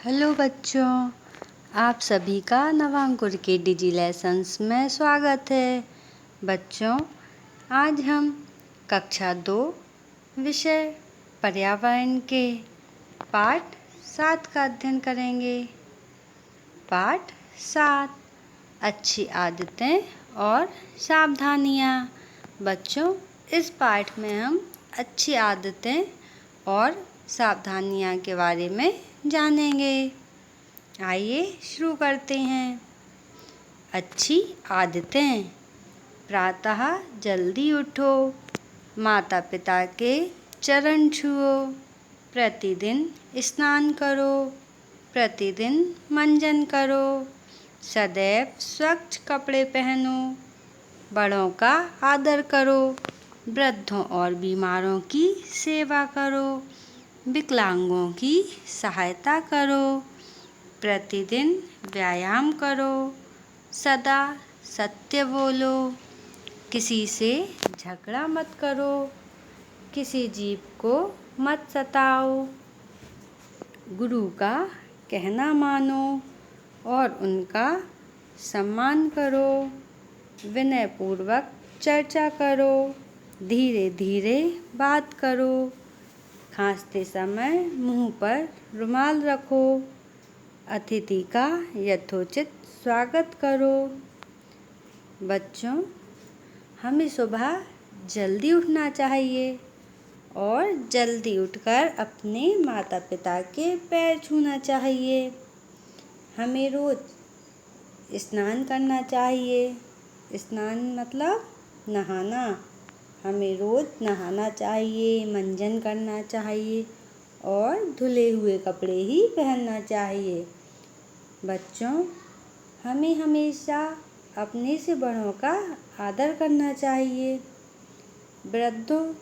Hello बच्चों, आप सभी का नवांकुर के डिजी लेसन्स में स्वागत है। बच्चों, आज हम कक्षा 2 विषय पर्यावरण के पाठ 7 का अध्ययन करेंगे। पाठ 7, अच्छी आदतें और सावधानियाँ। बच्चों, इस पाठ में हम अच्छी आदतें और सावधानियाँ के बारे में जानेंगे। आइए शुरू करते हैं। अच्छी आदतें। प्रातः जल्दी उठो, माता पिता के चरण छुओ, प्रतिदिन स्नान करो, प्रतिदिन मंजन करो, सदैव स्वच्छ कपड़े पहनो, बड़ों का आदर करो, वृद्धों और बीमारों की सेवा करो, विकलांगों की सहायता करो, प्रतिदिन व्यायाम करो, सदा सत्य बोलो, किसी से झगड़ा मत करो, किसी जीव को मत सताओ, गुरु का कहना मानो और उनका सम्मान करो, विनयपूर्वक चर्चा करो, धीरे धीरे बात करो, खांसते समय मुंह पर रुमाल रखो, अतिथि का यथोचित स्वागत करो। बच्चों, हमें सुबह जल्दी उठना चाहिए और जल्दी उठकर अपने माता पिता के पैर छूना चाहिए। हमें रोज़ स्नान करना चाहिए। स्नान मतलब नहाना। हमें रोज़ नहाना चाहिए, मंजन करना चाहिए और धुले हुए कपड़े ही पहनना चाहिए। बच्चों, हमें हमेशा अपने से बड़ों का आदर करना चाहिए। वृद्धों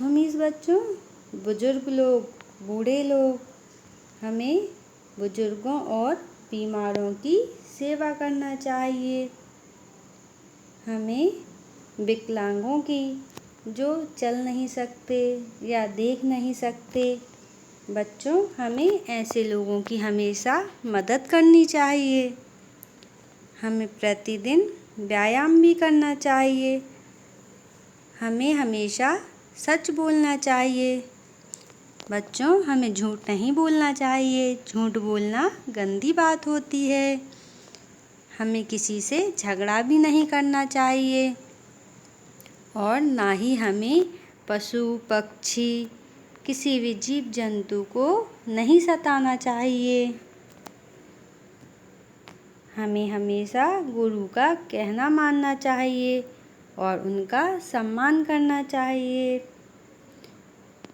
मीन्स बच्चों बुजुर्ग लोग, बूढ़े लोग। हमें बुजुर्गों और बीमारों की सेवा करना चाहिए। हमें विकलांगों की, जो चल नहीं सकते या देख नहीं सकते, बच्चों हमें ऐसे लोगों की हमेशा मदद करनी चाहिए। हमें प्रतिदिन व्यायाम भी करना चाहिए। हमें हमेशा सच बोलना चाहिए। बच्चों, हमें झूठ नहीं बोलना चाहिए। झूठ बोलना गंदी बात होती है। हमें किसी से झगड़ा भी नहीं करना चाहिए और ना ही हमें पशु पक्षी, किसी भी जीव जंतु को नहीं सताना चाहिए। हमें हमेशा गुरु का कहना मानना चाहिए और उनका सम्मान करना चाहिए।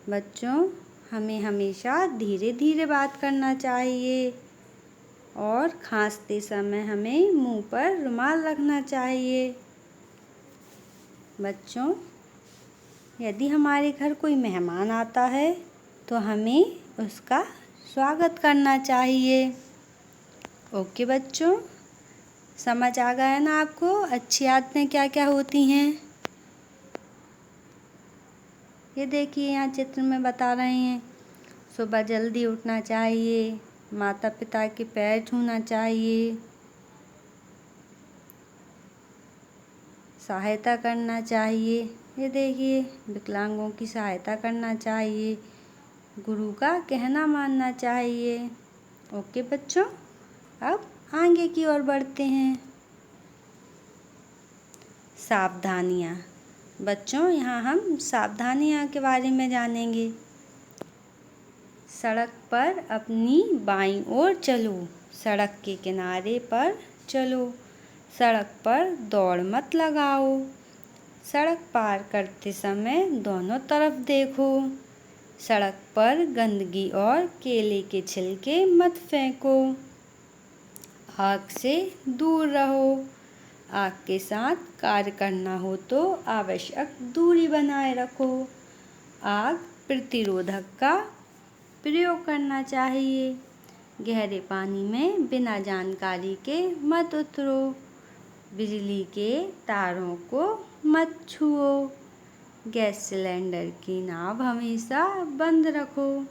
बच्चों, हमें हमेशा धीरे धीरे बात करना चाहिए और खांसते समय हमें मुंह पर रुमाल रखना चाहिए। बच्चों, यदि हमारे घर कोई मेहमान आता है तो हमें उसका स्वागत करना चाहिए। ओके बच्चों, समझ आ गया ना आपको अच्छी आदतें क्या क्या होती हैं? ये देखिए, यहाँ चित्र में बता रहे हैं। सुबह जल्दी उठना चाहिए, माता पिता के पैर छूना चाहिए, सहायता करना चाहिए। ये देखिए, विकलांगों की सहायता करना चाहिए, गुरु का कहना मानना चाहिए। ओके बच्चों, अब आगे की ओर बढ़ते हैं। सावधानियाँ। बच्चों, यहाँ हम सावधानियाँ के बारे में जानेंगे। सड़क पर अपनी बाईं ओर चलो, सड़क के किनारे पर चलो, सड़क पर दौड़ मत लगाओ, सड़क पार करते समय दोनों तरफ देखो, सड़क पर गंदगी और केले के छिलके मत फेंको, आग से दूर रहो, आग के साथ कार्य करना हो तो आवश्यक दूरी बनाए रखो, आग प्रतिरोधक का प्रयोग करना चाहिए, गहरे पानी में बिना जानकारी के मत उतरो, बिजली के तारों को मत छुओ, गैस सिलेंडर की नाव हमेशा बंद रखो,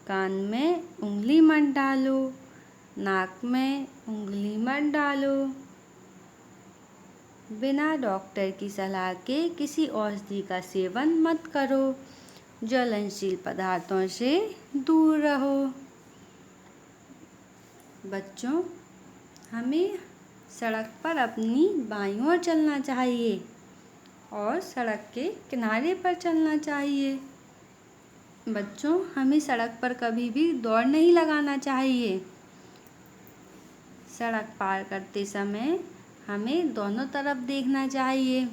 कान में उंगली मत डालो, नाक में उंगली मत डालो। बिना डॉक्टर की सलाह के किसी औषधि का सेवन मत करो। ज्वलनशील पदार्थों से दूर रहो। बच्चों, हमें सड़क पर अपनी बाईं ओर चलना चाहिए और सड़क के किनारे पर चलना चाहिए। बच्चों, हमें सड़क पर कभी भी दौड़ नहीं लगाना चाहिए। सड़क पार करते समय हमें दोनों तरफ देखना चाहिए।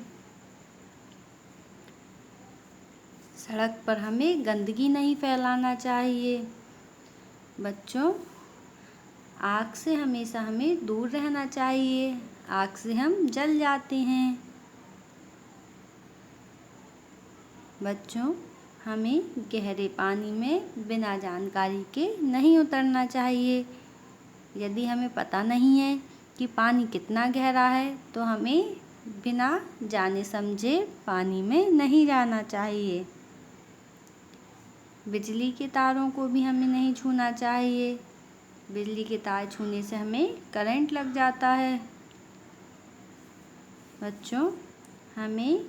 सड़क पर हमें गंदगी नहीं फैलाना चाहिए। बच्चों, आग से हमेशा हमें दूर रहना चाहिए। आग से हम जल जाते हैं। बच्चों, हमें गहरे पानी में बिना जानकारी के नहीं उतरना चाहिए। यदि हमें पता नहीं है कि पानी कितना गहरा है तो हमें बिना जाने समझे पानी में नहीं जाना चाहिए। बिजली के तारों को भी हमें नहीं छूना चाहिए। बिजली के तार छूने से हमें करंट लग जाता है। बच्चों, हमें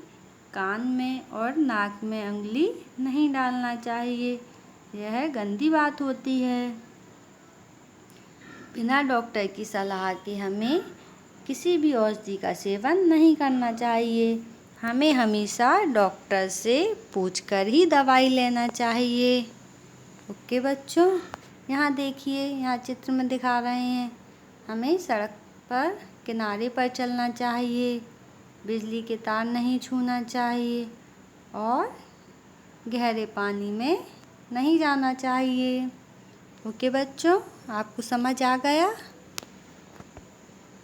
कान में और नाक में उंगली नहीं डालना चाहिए। यह गंदी बात होती है। बिना डॉक्टर की सलाह के हमें किसी भी औषधि का सेवन नहीं करना चाहिए। हमें हमेशा डॉक्टर से पूछकर ही दवाई लेना चाहिए। ओके बच्चों, यहाँ देखिए, यहाँ चित्र में दिखा रहे हैं। हमें सड़क पर किनारे पर चलना चाहिए, बिजली के तार नहीं छूना चाहिए और गहरे पानी में नहीं जाना चाहिए। ओके बच्चों, आपको समझ आ गया?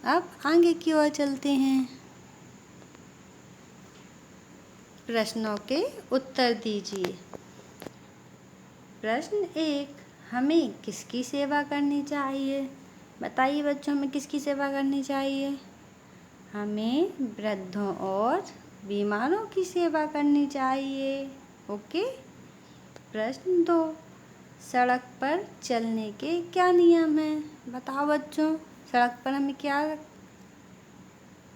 अब आगे की ओर चलते हैं। प्रश्नों के उत्तर दीजिए। प्रश्न 1, हमें किसकी सेवा करनी चाहिए? बताइए बच्चों, हमें किसकी सेवा करनी चाहिए? हमें वृद्धों और बीमारों की सेवा करनी चाहिए। ओके। प्रश्न 2, सड़क पर चलने के क्या नियम हैं? बताओ बच्चों, सड़क पर हमें क्या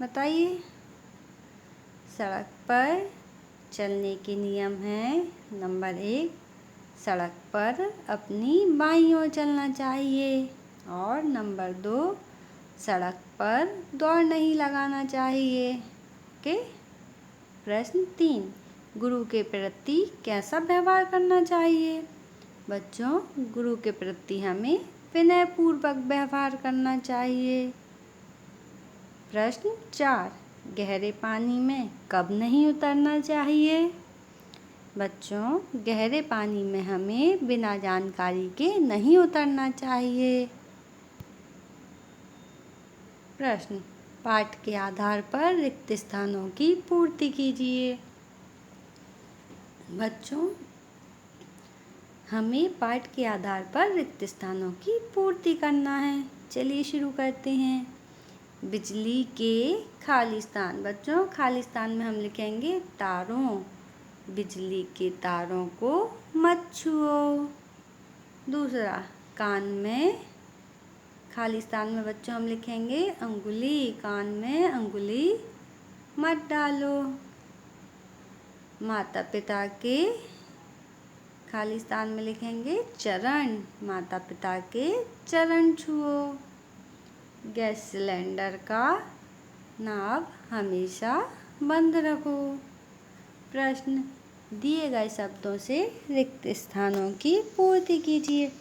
बताइए? सड़क पर चलने के नियम हैं। नंबर 1, सड़क पर अपनी बाईं ओर चलना चाहिए और नंबर 2, सड़क पर दौड़ नहीं लगाना चाहिए। ओके। प्रश्न 3, गुरु के प्रति कैसा व्यवहार करना चाहिए? बच्चों, गुरु के प्रति हमें विनयपूर्वक व्यवहार करना चाहिए। प्रश्न 4, गहरे पानी में कब नहीं उतरना चाहिए? बच्चों, गहरे पानी में हमें बिना जानकारी के नहीं उतरना चाहिए। प्रश्न, पाठ के आधार पर रिक्त स्थानों की पूर्ति कीजिए। बच्चों, हमें पाठ के आधार पर रिक्त स्थानों की पूर्ति करना है। चलिए शुरू करते हैं। बिजली के खाली स्थान। बच्चों, खाली स्थान में हम लिखेंगे तारों। बिजली के तारों को मत छुओ। दूसरा, कान में खाली स्थान में बच्चों हम लिखेंगे अंगुली। कान में अंगुली मत डालो। माता पिता के खाली स्थान में लिखेंगे चरण। माता पिता के चरण छुओ। गैस सिलेंडर का नाभ हमेशा बंद रखो। प्रश्न, दिए गए शब्दों से रिक्त स्थानों की पूर्ति कीजिए।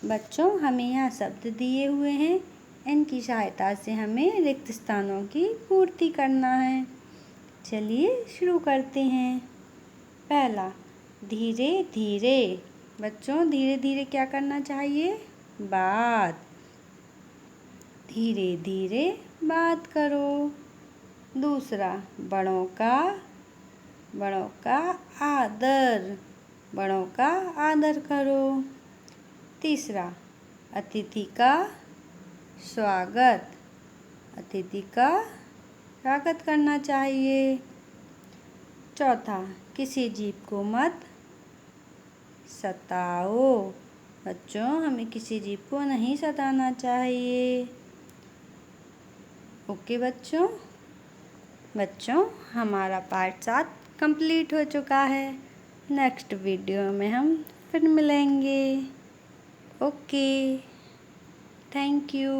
बच्चों, हमें यहाँ शब्द दिए हुए हैं, इनकी सहायता से हमें रिक्त स्थानों की पूर्ति करना है। चलिए शुरू करते हैं। पहला, धीरे धीरे। बच्चों, धीरे धीरे क्या करना चाहिए? बात। धीरे धीरे बात करो। दूसरा, बड़ों का आदर। बड़ों का आदर करो। तीसरा, अतिथि का स्वागत। अतिथि का स्वागत करना चाहिए। चौथा, किसी जीव को मत सताओ। बच्चों, हमें किसी जीव को नहीं सताना चाहिए। ओके बच्चों, हमारा पार्ट 7 कंप्लीट हो चुका है। नेक्स्ट वीडियो में हम फिर मिलेंगे। Okay, thank you.